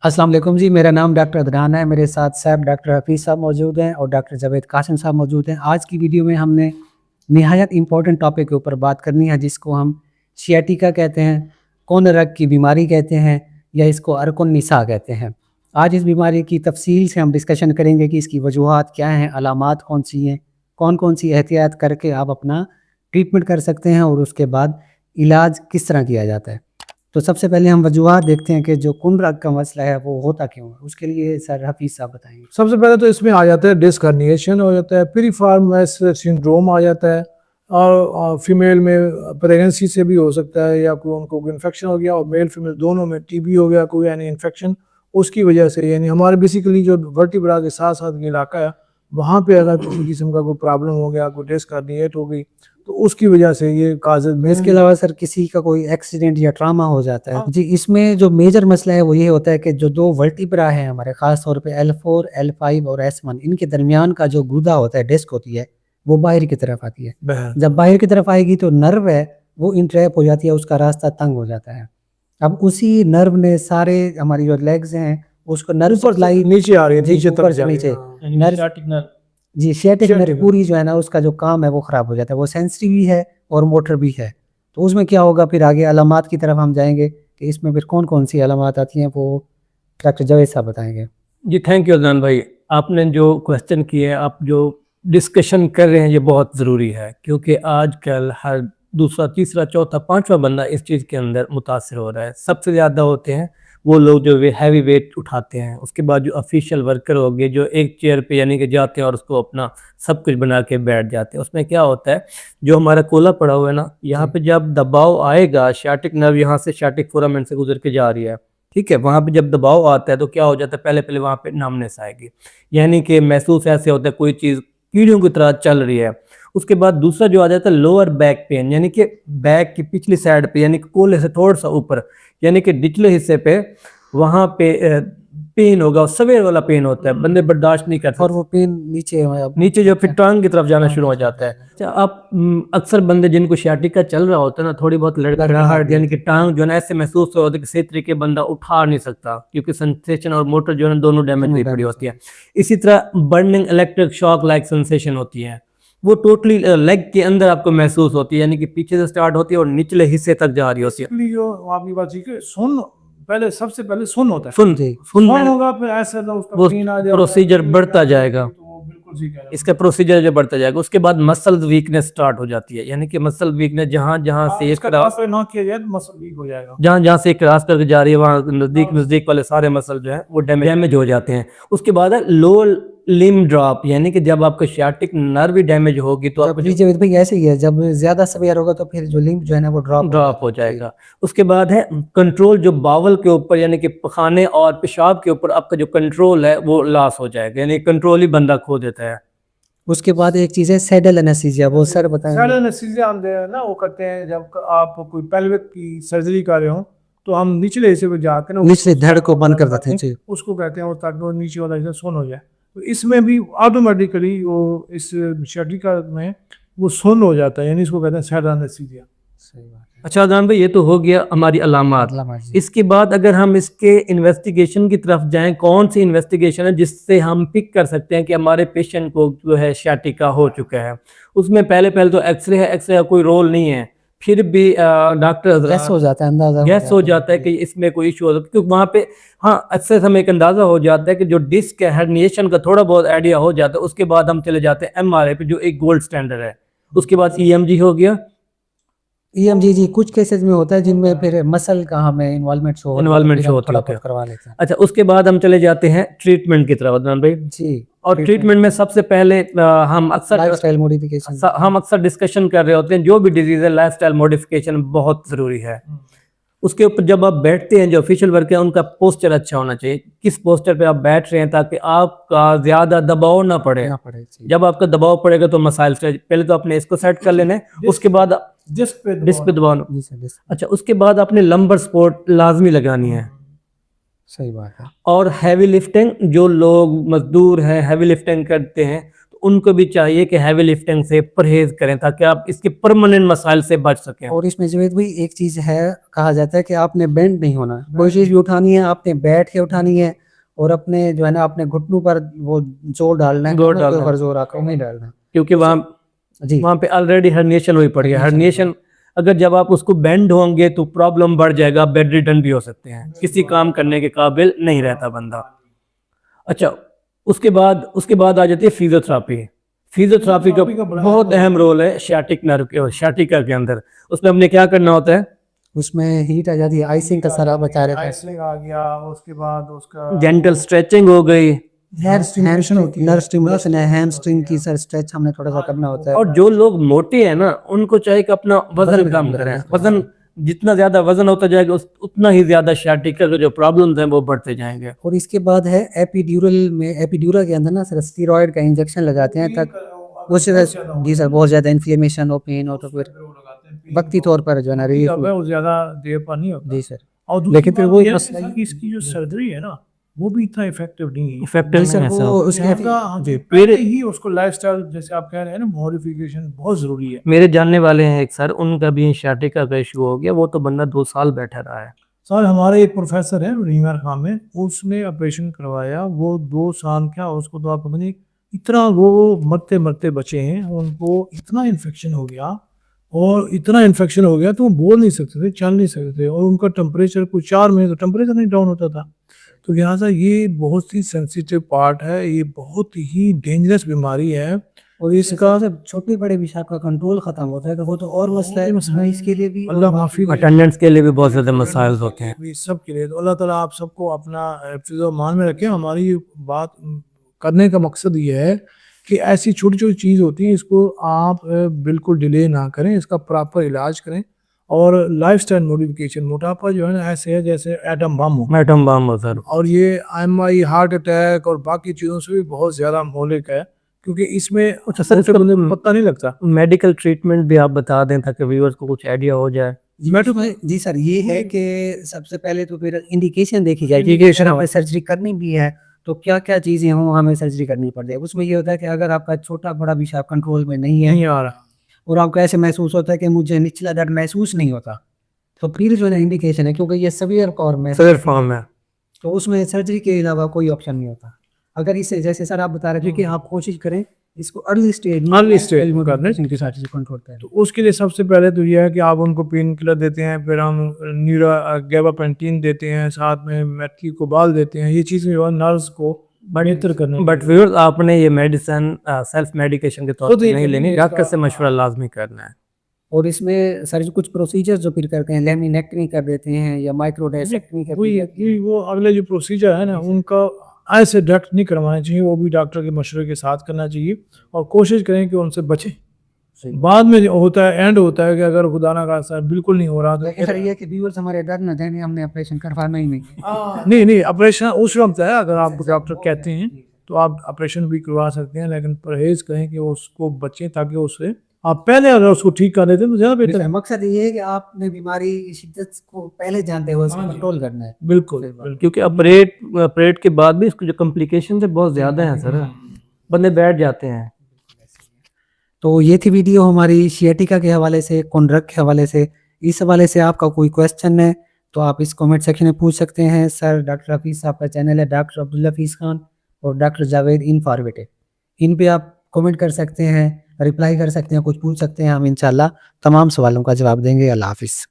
अस्सलाम वालेकुम जी, मेरा नाम डॉक्टर अदनान है। मेरे साथ साहब डॉक्टर हफीज़ साहब मौजूद हैं और डॉक्टर जावेद कासिम साहब मौजूद हैं। आज की वीडियो में हमने निहायत इम्पोर्टेंट टॉपिक के ऊपर बात करनी है, जिसको हम सियाटिका कहते हैं, कौन रग की बीमारी कहते हैं, या इसको अरकुन निसा कहते हैं। आज इस बीमारी की तफसील से हम डिस्कशन करेंगे कि इसकी वजूहात क्या हैं, अलामात कौन सी हैं, कौन कौन सी एहतियात करके आप अपना ट्रीटमेंट कर सकते हैं और उसके बाद इलाज किस तरह किया जाता है। तो सबसे पहले हम वजूहात देखते हैं कि जो कुन रग का मसला है वो होता क्यों है। उसके लिए सर हफीज़ साहब बताएंगे। सबसे पहले तो इसमें आ जाता है डिस्क हर्निएशन हो जाता है, पेरिफॉर्मस सिंड्रोम आ जाता है, और फीमेल में प्रेगनेंसी से भी हो सकता है, या कोई उनको इन्फेक्शन हो गया, और मेल फीमेल दोनों में टीबी हो गया कोई यानी इन्फेक्शन, उसकी वजह से यानी हमारे बेसिकली जो वर्टिब्रा के साथ साथ इलाका है वहाँ पे अगर किसी किस्म का कोई प्रॉब्लम हो गया, कोई डिस्क हर्निएट हो गई, तो उसकी वजह से ये काज़। इसके अलावा सर किसी का कोई एक्सीडेंट या ट्रामा हो जाता है जी, इसमें जो मेजर मसला है वो ये होता है कि जो दो वर्टिब्रा हैं हमारे, ख़ास तौर पे L4, L5 और S1, इनके दरमियान का जो गुदा होता है, डिस्क होती है, वो बाहर की तरफ आती है। जब बाहर की तरफ आएगी तो नर्व है वो इंट्रैप हो जाती है, उसका रास्ता तंग हो जाता है। अब उसी नर्व ने सारे हमारी जो लेग्स हैं उसको नर्व सप्लाई नीचे आ रही है, नीचे नर्व जी, सियाटिक नर्व पूरी जो है ना उसका जो काम है वो ख़राब हो जाता है। वो सेंसिटिव भी है और मोटर भी है। तो उसमें क्या होगा, फिर आगे अलामात की तरफ हम जाएंगे कि इसमें फिर कौन कौन सी अलामात आती हैं, वो डॉक्टर जावेद साहब बताएंगे। जी थैंक यू अदनान भाई, आपने जो क्वेश्चन किए, आप जो डिस्कशन कर रहे हैं ये बहुत ज़रूरी है, क्योंकि आजकल हर दूसरा तीसरा चौथा पांचवा बंदा इस चीज़ के अंदर मुतासर हो रहा है। सबसे ज़्यादा होते हैं वो लोग जो हैवी वेट उठाते हैं, उसके बाद जो ऑफिशियल वर्कर हो गए जो एक चेयर पे यानी कि जाते हैं और उसको अपना सब कुछ बना के बैठ जाते हैं। उसमें क्या होता है, जो हमारा कोला पड़ा हुआ है ना, यहाँ पे जब दबाव आएगा, सियाटिक नर्व यहाँ से सियाटिक फोरामेन से गुजर के जा रही है, ठीक है, वहाँ पे जब दबाव आता है तो क्या हो जाता है, पहले पहले वहाँ पे नमनेस आएगी, यानी कि महसूस ऐसे होता है कोई चीज़ कीड़ियों की तरह चल रही है। उसके बाद दूसरा जो आ जाता है लोअर बैक पेन, यानी कि बैक की पिछली साइड पे, यानी कि कोले से थोड़ा सा ऊपर, यानी कि निचले हिस्से पे वहाँ पे पेन होगा, और सवेर वाला पेन होता है, बंदे बर्दाश्त नहीं करते, और वो पेन नीचे जो फिर टांग की तरफ जाना शुरू हो जाता है। अच्छा, आप अक्सर बंदे जिनको सियाटिका चल रहा होता है ना, थोड़ी बहुत लड़खड़ाहट यानी कि टांग जो है ना ऐसे महसूस होता है कि सही तरीके बंदा उठा नहीं सकता, क्योंकि सेंसेशन और मोटर जो है ना दोनों डैमेज हुई पड़ी होती है। इसी तरह burning electric shock like sensation होती है, वो टोटली लेग के अंदर आपको महसूस होती है, यानी कि पीछे से स्टार्ट होती है और निचले हिस्से तक जा रही होती है। जो आपकी बात ठीक है, सुन पहले सबसे पहले सुन होता है, सुन होगा, फिर ऐसा उसका पेन आ जाएगा, प्रोसीजर बढ़ता जाएगा, तो इसका प्रोसीजर जो बढ़ता जाएगा। उसके बाद मसल वीकनेस स्टार्ट हो जाती है, यानी कि मसल वीकनेस जहाँ जहाँ से एक ना किया जाए तो मसल वीक हो जाएगा, जहाँ जहाँ से क्रॉस करके जा रही है वहाँ नजदीक नजदीक वाले सारे मसल जो है वो डैमेज हो जाते हैं। उसके बाद है लोअर लिम ड्रॉप, यानी कि जब आपका सियाटिक नर्व डैमेज होगी तो आप भाई ऐसे ही है, जब ज्यादा सवेयर होगा तो फिर जो लिम्फ जो है ना वो ड्रॉप हो जाएगा। उसके बाद है कंट्रोल, जो बावल के ऊपर यानी कि पखाने और पेशाब के ऊपर आपका जो कंट्रोल है वो लॉस हो जाएगा, यानी कंट्रोल ही बंदा खो देता है। उसके बाद एक चीज़ है सैडल एनेस्थीसिया, वो सर बताएं। सैडल एनेस्थीसिया हम ना वो करते हैं जब आप कोई पेल्विक की सर्जरी कर रहे हो, तो हम निचले हिस्से पे जाकर ना निचले धड़ को बंद कर देते हैं, उसको कहते हैं, और ताकि वो नीचे वाला हिस्सा सुन हो जाए। तो इसमें भी ऑटोमेटिकली वो इस सियाटिका में वो सुन हो जाता है, यानी इसको कहते हैं सैडल एनेस्थीसिया। सही बात है। अच्छा अदनान भाई, ये तो हो गया हमारी अलामात। इसके बाद अगर हम इसके इन्वेस्टिगेशन की तरफ जाएं, कौन सी इन्वेस्टिगेशन है जिससे हम पिक कर सकते हैं कि हमारे पेशेंट को जो है सियाटिका हो चुका है। उसमें पहले तो एक्सरे है, एक्सरे का कोई रोल नहीं है, फिर भी डॉक्टर गैस हो जाता है, अंदाजा गैस हो जाता है कि इसमें कोई इशू हो सकता है, क्योंकि वहाँ पे हाँ अक्सर हमें एक अंदाज़ा हो जाता है कि जो डिस्क है, हर्निएशन का थोड़ा बहुत आइडिया हो जाता है। उसके बाद हम चले जाते हैं MRI पे, जो एक गोल्ड स्टैंडर्ड है। उसके बाद EMG हो गया। EMG जी कुछ केसेस में होता है जिनमें फिर मसल का हमें इन्वॉल्वमेंट शो होता है, करवा लेते हैं। अच्छा, उसके बाद हम चले जाते हैं ट्रीटमेंट की तरफ अदनान भाई जी। और ट्रीटमेंट में सबसे पहले हम अक्सर डिस्कशन कर रहे होते हैं, जो भी डिजीज है लाइफस्टाइल मॉडिफिकेशन बहुत ज़रूरी है। उसके ऊपर जब आप बैठते हैं, जो ऑफिशियल वर्क है उनका पोस्चर अच्छा होना चाहिए, किस पोस्चर पे आप बैठ रहे हैं ताकि आपका ज़्यादा दबाव ना पड़े। जब आपका दबाव पड़ेगा तो मसाइल, पहले तो आपने इसको सेट कर लेना है, उसके बाद डिस्क पे दबाव। अच्छा, उसके बाद आपने लंबर सपोर्ट लाजमी लगानी है। सही बात है। और हैवी लिफ्टिंग, जो लोग मजदूर हैं हैवी लिफ्टिंग करते हैं तो उनको भी चाहिए कि हैवी लिफ्टिंग से परहेज करें ताकि आप इसके परमानेंट मसाइल से बच सकें। और इसमें जवेद भाई एक चीज़ है, कहा जाता है कि आपने बेंड नहीं होना, कोई चीज़ भी उठानी है आपने बैठ के उठानी है और अपने जो है ना अपने घुटनों पर वो जोर डालना है, जोर डालना है। पर जोर आकर नहीं डालना। क्योंकि जी वहाँ पे ऑलरेडी हर्निएशन हुई पड़ी है। हर्निएशन अगर जब आप उसको बेंड होंगे तो प्रॉब्लम बढ़ जाएगा, बेड रिडन भी हो सकते हैं, किसी काम करने के काबिल नहीं रहता बंदा। अच्छा, उसके बाद आ जाती है फिजियोथेरापी। फिजियोथेरापी का बहुत अहम रोल है शियाटिक नर्व के, शियाटिका के अंदर। उसमें हमने क्या करना होता है? उसमें हीट आ जाती है, आइसिंग का सारा बचा रहता है, आइसलिंग आ गया, उसके बाद उसका जेंटल स्ट्रेचिंग हो गई। हेयर स्टिमुलेशन होती है, नर्व स्टिमुलेशन है, हैमस्ट्रिंग की सर स्ट्रेच हमने थोड़ा सा करना होता है। और जो लोग मोटे हैं ना, उनको चाहिए कि अपना वजन कम करें। वजन जितना ज्यादा वजन होता जाएगा उतना ही ज्यादा शियाटिका के जो प्रॉब्लम्स हैं वो बढ़ते जाएंगे। और इसके बाद है एपिड्यूरल में, एपिड्यूरा के अंदर ना सर स्टीरॉयड का इंजेक्शन लगाते हैं तक उससे जी सर बहुत ज़्यादा इन्फ्लेमेशन और पेन हो तो फिर वक्ती तौर पर जो है ना रिलीफ। वो ज्यादा देर पर नहीं होता। जी सर, और लेकिन फिर वो मसला है कि इसकी जो सर्जरी है ना वो भी इतना इफेक्टिव नहीं है। इफेक्टिव जी सर, नहीं है वो सर। उसके जी, पहले ही उसको लाइफस्टाइल जैसे आप कह रहे हैं ना मॉडिफिकेशन बहुत जरूरी है। मेरे जानने वाले हैं एक सर, उनका भी शियाटिका का इशू हो गया, वो तो बंदा 2 साल बैठा रहा है। सर हमारे एक प्रोफेसर है रीमर खान में, उसने ऑपरेशन करवाया, वो 2 साल क्या उसको तो आप समझिए इतना वो मरते मरते बचे हैं, उनको इतना इन्फेक्शन हो गया और इतना इन्फेक्शन हो गया तो वो बोल नहीं सकते थे, चल नहीं सकते थे, और उनका टेम्परेचर कुछ 4 महीने तो टेम्परेचर नहीं डाउन होता था। तो लिहाजा ये बहुत ही सेंसिटिव पार्ट है, ये बहुत ही डेंजरस बीमारी है। और इसका सब छोटे बड़े पेशाब का कंट्रोल खत्म होता है तो वो तो और मसला है इसके लिए भी। अल्लाह माफी करे। अटेंडेंट्स के लिए भी बहुत ज्यादा मसाइल होते हैं। भी सब के लिए तो अल्लाह ताला आप सबको अपना हिफ्ज़ मान में रखे। हमारी बात करने का मकसद ये है कि ऐसी छोटी छोटी चीज़ होती हैं, इसको आप बिल्कुल डिले ना करें, इसका प्रॉपर इलाज करें। और लाइफस्टाइल मॉडिफिकेशन, मोटापा जो है ना ऐसे है जैसे एटम बम हो, एटम बम हो सर। और ये एमआई हार्ट अटैक और बाकी चीज़ों से भी बहुत ज़्यादा मोहलिक है, क्योंकि इसमें अच्छा सर, छोटे इसका बंदे को पता नहीं लगता। मेडिकल ट्रीटमेंट भी आप बता दें ताकि व्यूअर्स को कुछ आइडिया हो जाए। जी सर, ये है कि सबसे पहले तो फिर इंडिकेशन देखी जाएगी कि अगर हमें सर्जरी करनी भी है तो क्या क्या चीज़ें हों हमें सर्जरी करनी पड़ती है। उसमें ये होता है कि अगर आपका छोटा बड़ा पेशाब कंट्रोल में नहीं है नहीं आ रहा, और आपको ऐसे महसूस होता है कि मुझे निचला दर्द महसूस नहीं होता, तो फिर जो है इंडिकेशन है, क्योंकि ये सीवियर फॉर्म में सर फॉर्म है। तो उसमें सर्जरी के अलावा कोई ऑप्शन नहीं होता। अगर इससे जैसे सर आप बता रहे थे कि आप कोशिश करें इसको अर्ली स्टेज में करने के साथ कंट्रोल करें। तो उसके लिए सबसे पहले तो यह है कि आप उनको पेन किलर देते हैं, फिर हम गाबापेंटिन देते हैं, साथ में मेट्रिकोबाल देते हैं। ये चीज़ें जो है नर्व्स को बेहतर करने। बट व्यूअर्स आपने ये मेडिसिन सेल्फ मेडिकेशन के तौर पर नहीं लेनी, डॉक्टर से मशवरा लाजमी करना है। और इसमें सर कुछ प्रोसीजर जो फिर करते हैं, लेमिनेक्टमी कर देते हैं या माइक्रोडाइसेक्टमी कर वो अगले जो प्रोसीजर है ना उनका ऐसे डायरेक्ट नहीं करवाना चाहिए, वो भी डॉक्टर के मशवरे के साथ करना चाहिए और कोशिश करें कि उनसे बचें। बाद में होता है एंड होता है कि अगर खुदा ना खास्ता बिल्कुल नहीं हो रहा तो सर ये कि व्यूअर्स हमारे डर न देने, हमने ऑपरेशन करवाना ही नहीं। नहीं ऑपरेशन उस वक्त है, अगर आप डॉक्टर कहते हैं तो आप ऑपरेशन भी करवा सकते हैं, लेकिन परहेज करें कि उसको बचें ताकि उससे आप पहले अगर उसको ठीक कर देते तो ज़्यादा बेहतर है। मकसद ये है कि आपने बीमारी शिद्दत को पहले जानते हुए उसको कंट्रोल करना है। बिल्कुल क्योंकि ऑपरेट के बाद भी इसको जो कॉम्प्लिकेशन है बहुत ज़्यादा हैं सर, बंदे बैठ जाते हैं। तो ये थी वीडियो हमारी शियाटिका के हवाले से, कोंड्रक के हवाले से। इस हवाले से आपका कोई क्वेश्चन है तो आप इस कमेंट सेक्शन में पूछ सकते हैं। सर डॉक्टर हफीज़ साहब का चैनल है डॉक्टर अब्दुल हफीज़ खान और डॉक्टर जावेद इनफॉर्मेटिव, इन पे आप कमेंट कर सकते हैं, रिप्लाई कर सकते हैं, कुछ पूछ सकते हैं। हम इंशाल्लाह तमाम सवालों का जवाब देंगे। अल्लाह हाफिज़।